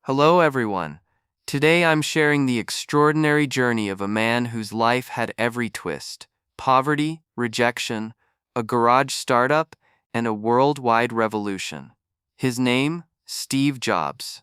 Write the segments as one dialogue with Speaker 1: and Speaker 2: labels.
Speaker 1: Hello, everyone. Today I'm sharing the extraordinary journey of a man whose life had every twist: poverty, rejection, a garage startup, and a worldwide revolution. His name? Steve Jobs.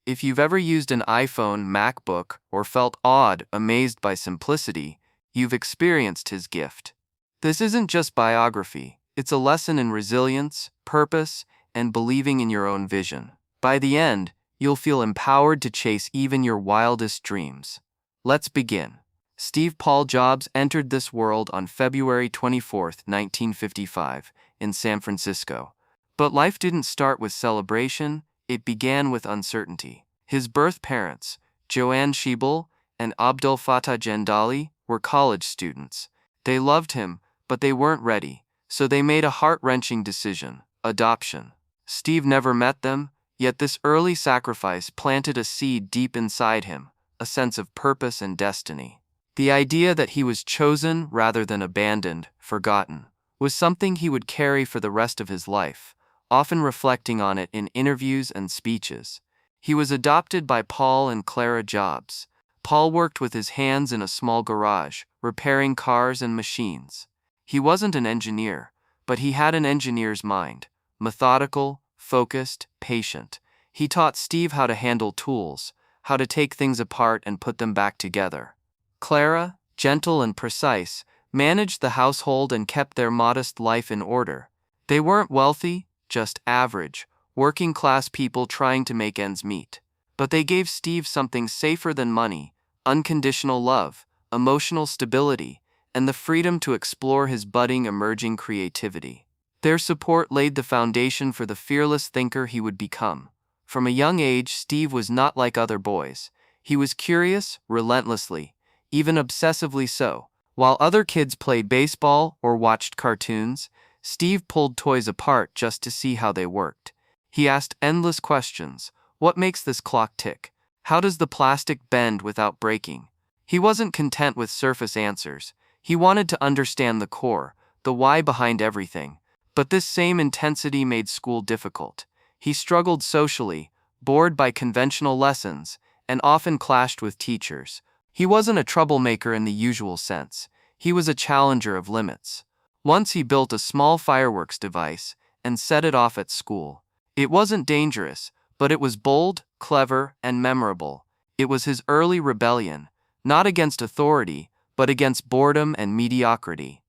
Speaker 1: If you've ever used an iPhone, MacBook, or felt awed, amazed by simplicity, you've experienced his gift. This isn't just biography, it's a lesson in resilience, purpose, and believing in your own vision. By the end, you'll feel empowered to chase even your wildest dreams. Let's begin. Steve Paul Jobs entered this world on February 24, 1955, in San Francisco. But life didn't start with celebration, it began with uncertainty. His birth parents, Joanne Schiebel and Abdul Fattah Jandali, were college students. They loved him, but they weren't ready, so they made a heart-wrenching decision: adoption. Steve never met them, yet this early sacrifice planted a seed deep inside him, a sense of purpose and destiny. The idea that he was chosen rather than abandoned, forgotten, was something he would carry for the rest of his life, often reflecting on it in interviews and speeches. He was adopted by Paul and Clara Jobs. Paul worked with his hands in a small garage, repairing cars and machines. He wasn't an engineer, but he had an engineer's mind: methodical, focused, patient. He taught Steve how to handle tools, how to take things apart and put them back together. Clara, gentle and precise, managed the household and kept their modest life in order. They weren't wealthy, just average, working-class people trying to make ends meet. But they gave Steve something safer than money: unconditional love, emotional stability, and the freedom to explore his budding, emerging creativity. Their support laid the foundation for the fearless thinker he would become. From a young age, Steve was not like other boys. He was curious, relentlessly, even obsessively so. While other kids played baseball or watched cartoons, Steve pulled toys apart just to see how they worked. He asked endless questions. What makes this clock tick? How does the plastic bend without breaking? He wasn't content with surface answers. He wanted to understand the core, the why behind everything. But this same intensity made school difficult. He struggled socially, bored by conventional lessons, and often clashed with teachers. He wasn't a troublemaker in the usual sense. He was a challenger of limits. Once he built a small fireworks device and set it off at school. It wasn't dangerous, but it was bold, clever, and memorable. It was his early rebellion, not against authority, but against boredom and mediocrity.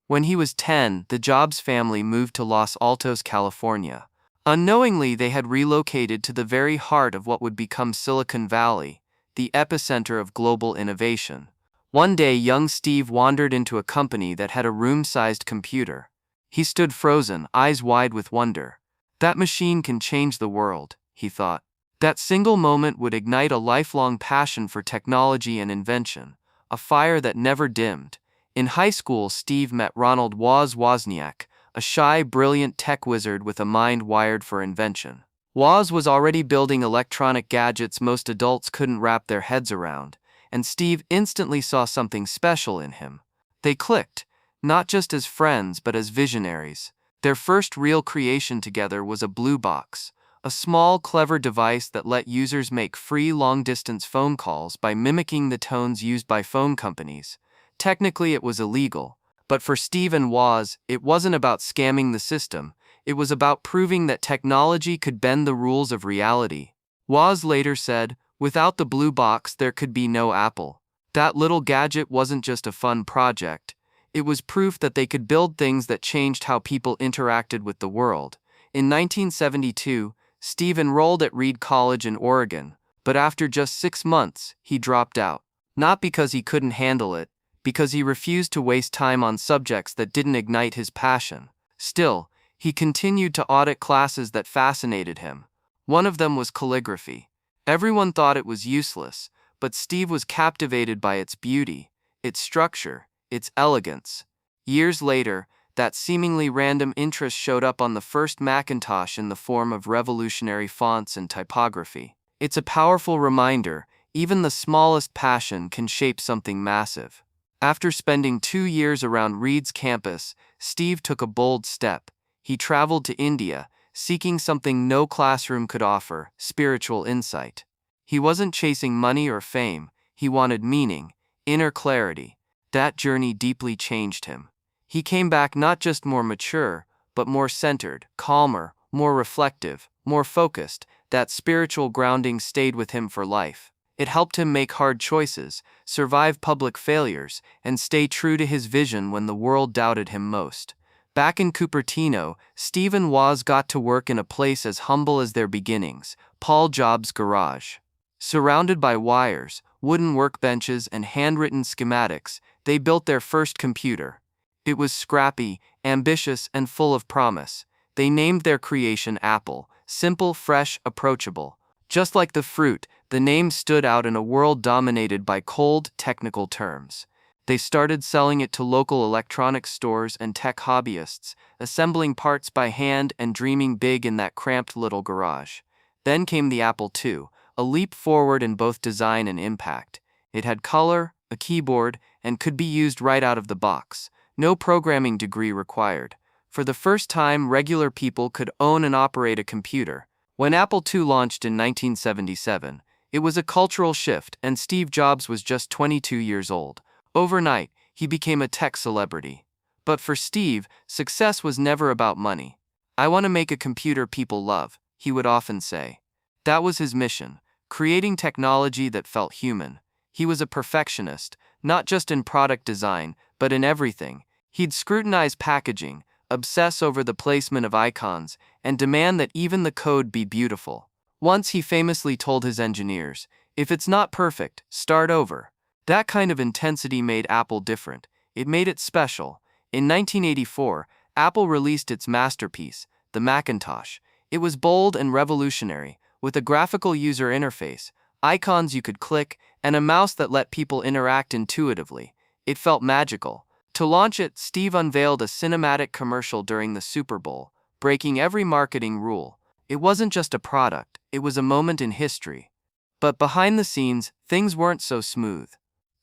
Speaker 1: When he was 10, the Jobs family moved to Los Altos, California. Unknowingly, they had relocated to the very heart of what would become Silicon Valley, the epicenter of global innovation. One day, young Steve wandered into a company that had a room-sized computer. He stood frozen, eyes wide with wonder. That machine can change the world, he thought. That single moment would ignite a lifelong passion for technology and invention, a fire that never dimmed. In high school, Steve met Ronald Wozniak, a shy, brilliant tech wizard with a mind wired for invention. Woz was already building electronic gadgets most adults couldn't wrap their heads around, and Steve instantly saw something special in him. They clicked, not just as friends but as visionaries. Their first real creation together was a blue box, a small, clever device that let users make free long-distance phone calls by mimicking the tones used by phone companies. Technically, it was illegal, but for Steve and Woz, it wasn't about scamming the system. It was about proving that technology could bend the rules of reality. Woz later said, "Without the blue box, there could be no Apple." That little gadget wasn't just a fun project. It was proof that they could build things that changed how people interacted with the world. In 1972, Steve enrolled at Reed College in Oregon, but after just 6 months, he dropped out. Not because he couldn't handle it, because he refused to waste time on subjects that didn't ignite his passion. Still, he continued to audit classes that fascinated him. One of them was calligraphy. Everyone thought it was useless, but Steve was captivated by its beauty, its structure, its elegance. Years later, that seemingly random interest showed up on the first Macintosh in the form of revolutionary fonts and typography. It's a powerful reminder: even the smallest passion can shape something massive. After spending 2 years around Reed's campus, Steve took a bold step. He traveled to India, seeking something no classroom could offer: spiritual insight. He wasn't chasing money or fame, he wanted meaning, inner clarity. That journey deeply changed him. He came back not just more mature, but more centered, calmer, more reflective, more focused. That spiritual grounding stayed with him for life. It helped him make hard choices, survive public failures, and stay true to his vision when the world doubted him most. Back in Cupertino, Steve and Woz got to work in a place as humble as their beginnings, Paul Jobs' garage. Surrounded by wires, wooden workbenches, and handwritten schematics, they built their first computer. It was scrappy, ambitious, and full of promise. They named their creation Apple, simple, fresh, approachable. Just like the fruit, the name stood out in a world dominated by cold, technical terms. They started selling it to local electronics stores and tech hobbyists, assembling parts by hand and dreaming big in that cramped little garage. Then came the Apple II, a leap forward in both design and impact. It had color, a keyboard, and could be used right out of the box. No programming degree required. For the first time, regular people could own and operate a computer. When Apple II launched in 1977, it was a cultural shift, and Steve Jobs was just 22 years old. Overnight, he became a tech celebrity. But for Steve, success was never about money. "I want to make a computer people love," he would often say. That was his mission, creating technology that felt human. He was a perfectionist, not just in product design, but in everything. He'd scrutinize packaging, obsess over the placement of icons, and demand that even the code be beautiful. Once he famously told his engineers, "If it's not perfect, start over." That kind of intensity made Apple different. It made it special. In 1984, Apple released its masterpiece, the Macintosh. It was bold and revolutionary, with a graphical user interface, icons you could click, and a mouse that let people interact intuitively. It felt magical. To launch it, Steve unveiled a cinematic commercial during the Super Bowl, breaking every marketing rule. It wasn't just a product, it was a moment in history. But behind the scenes, things weren't so smooth.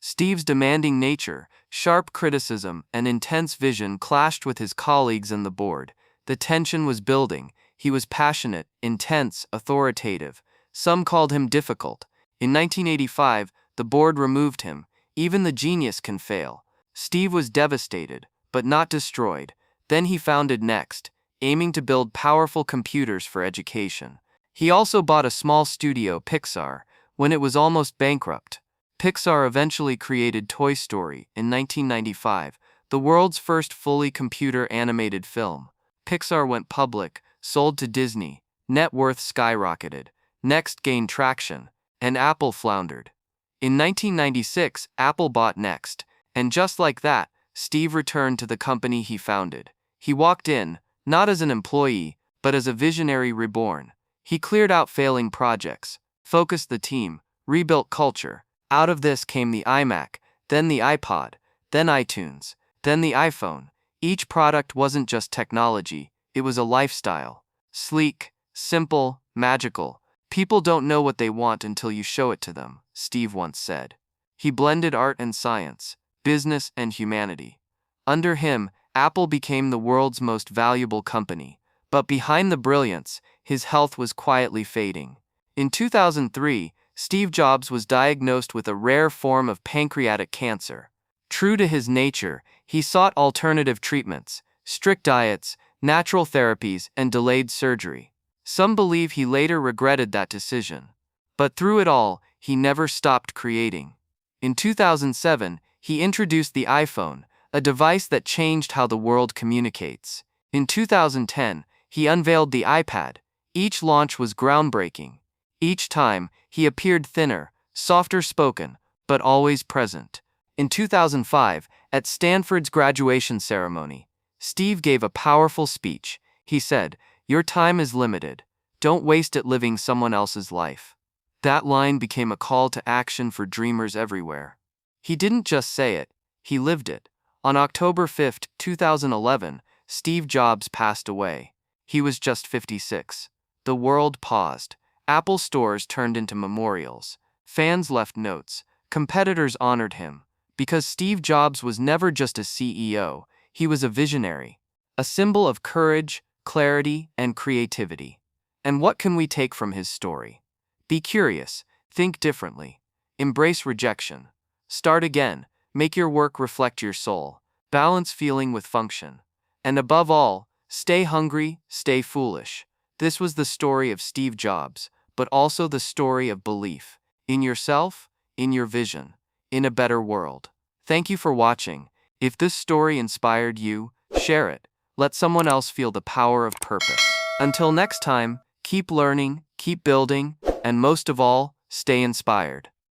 Speaker 1: Steve's demanding nature, sharp criticism, and intense vision clashed with his colleagues and the board. The tension was building. He was passionate, intense, authoritative. Some called him difficult. In 1985, the board removed him. Even the genius can fail. Steve was devastated, but not destroyed. Then he founded Next, aiming to build powerful computers for education. He also bought a small studio, Pixar, when it was almost bankrupt. Pixar eventually created Toy Story in 1995, the world's first fully computer-animated film. Pixar went public, sold to Disney, net worth skyrocketed, Next gained traction, and Apple floundered. In 1996, Apple bought Next, and just like that, Steve returned to the company he founded. He walked in, not as an employee, but as a visionary reborn. He cleared out failing projects, focused the team, rebuilt culture. Out of this came the iMac, then the iPod, then iTunes, then the iPhone. Each product wasn't just technology, it was a lifestyle. Sleek, simple, magical. "People don't know what they want until you show it to them," Steve once said. He blended art and science, business and humanity. Under him, Apple became the world's most valuable company. But behind the brilliance, his health was quietly fading. In 2003, Steve Jobs was diagnosed with a rare form of pancreatic cancer. True to his nature, he sought alternative treatments, strict diets, natural therapies, and delayed surgery. Some believe he later regretted that decision. But through it all, he never stopped creating. In 2007, he introduced the iPhone, a device that changed how the world communicates. In 2010, he unveiled the iPad. Each launch was groundbreaking. Each time, he appeared thinner, softer spoken, but always present. In 2005, at Stanford's graduation ceremony, Steve gave a powerful speech. He said, "Your time is limited. Don't waste it living someone else's life." That line became a call to action for dreamers everywhere. He didn't just say it, he lived it. On October 5, 2011, Steve Jobs passed away. He was just 56. The world paused. Apple stores turned into memorials. Fans left notes. Competitors honored him. Because Steve Jobs was never just a CEO, he was a visionary. A symbol of courage, clarity, and creativity. And what can we take from his story? Be curious, think differently, embrace rejection, start again, make your work reflect your soul, balance feeling with function. And above all, stay hungry, stay foolish. This was the story of Steve Jobs, but also the story of belief in yourself, in your vision, in a better world. Thank you for watching. If this story inspired you, share it. Let someone else feel the power of purpose. Until next time, keep learning, keep building, and most of all, stay inspired.